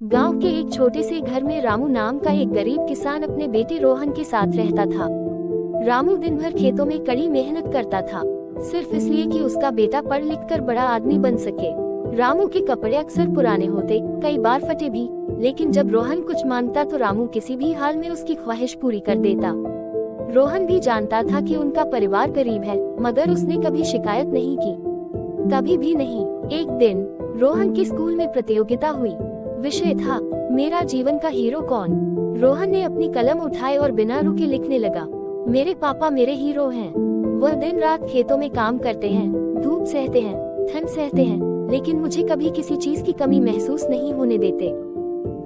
गांव के एक छोटे से घर में रामू नाम का एक गरीब किसान अपने बेटे रोहन के साथ रहता था। रामू दिन भर खेतों में कड़ी मेहनत करता था, सिर्फ इसलिए कि उसका बेटा पढ़ लिख कर बड़ा आदमी बन सके। रामू के कपड़े अक्सर पुराने होते, कई बार फटे भी, लेकिन जब रोहन कुछ मांगता तो रामू किसी भी हाल में उसकी ख्वाहिश पूरी कर देता। रोहन भी जानता था कि उनका परिवार गरीब है, मगर उसने कभी शिकायत नहीं की, कभी भी नहीं। एक दिन रोहन के स्कूल में प्रतियोगिता हुई। विषय था, मेरा जीवन का हीरो कौन। रोहन ने अपनी कलम उठाई और बिना रुके लिखने लगा, मेरे पापा मेरे हीरो हैं। वह दिन रात खेतों में काम करते हैं, धूप सहते हैं, ठंड सहते हैं, लेकिन मुझे कभी किसी चीज की कमी महसूस नहीं होने देते।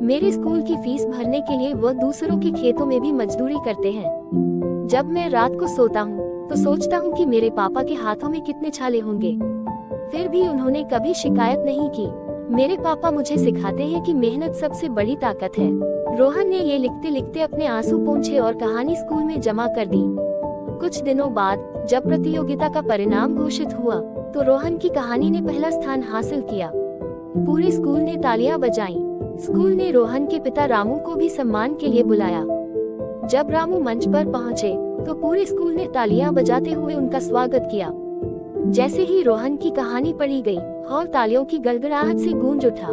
मेरे स्कूल की फीस भरने के लिए वह दूसरों के खेतों में भी मजदूरी करते हैं। जब मैं रात को सोता हूँ तो सोचता हूँ कि मेरे पापा के हाथों में कितने छाले होंगे, फिर भी उन्होंने कभी शिकायत नहीं की। मेरे पापा मुझे सिखाते हैं कि मेहनत सबसे बड़ी ताकत है। रोहन ने ये लिखते लिखते अपने आंसू पोंछे और कहानी स्कूल में जमा कर दी। कुछ दिनों बाद जब प्रतियोगिता का परिणाम घोषित हुआ तो रोहन की कहानी ने पहला स्थान हासिल किया। पूरे स्कूल ने तालियां बजाईं। स्कूल ने रोहन के पिता रामू को भी सम्मान के लिए बुलाया। जब रामू मंच पर पहुंचे तो पूरे स्कूल ने तालियां बजाते हुए उनका स्वागत किया। जैसे ही रोहन की कहानी पढ़ी गई, हॉल तालियों की गड़गड़ाहट से गूंज उठा।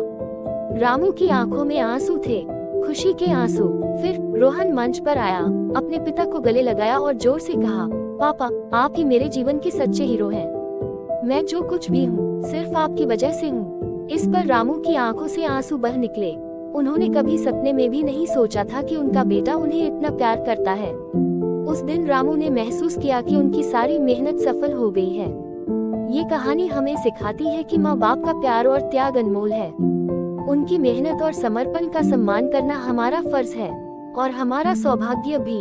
रामू की आंखों में आंसू थे, खुशी के आंसू। फिर रोहन मंच पर आया, अपने पिता को गले लगाया और जोर से कहा, पापा, आप ही मेरे जीवन के सच्चे हीरो हैं। मैं जो कुछ भी हूँ सिर्फ आपकी वजह से हूँ। इस पर रामू की आंखों से आंसू बह निकले। उन्होंने कभी सपने में भी नहीं सोचा था कि उनका बेटा उन्हें इतना प्यार करता है। उस दिन रामू ने महसूस किया कि उनकी सारी मेहनत सफल हो गई है। ये कहानी हमें सिखाती है कि माँ बाप का प्यार और त्याग अनमोल है। उनकी मेहनत और समर्पण का सम्मान करना हमारा फर्ज है और हमारा सौभाग्य भी।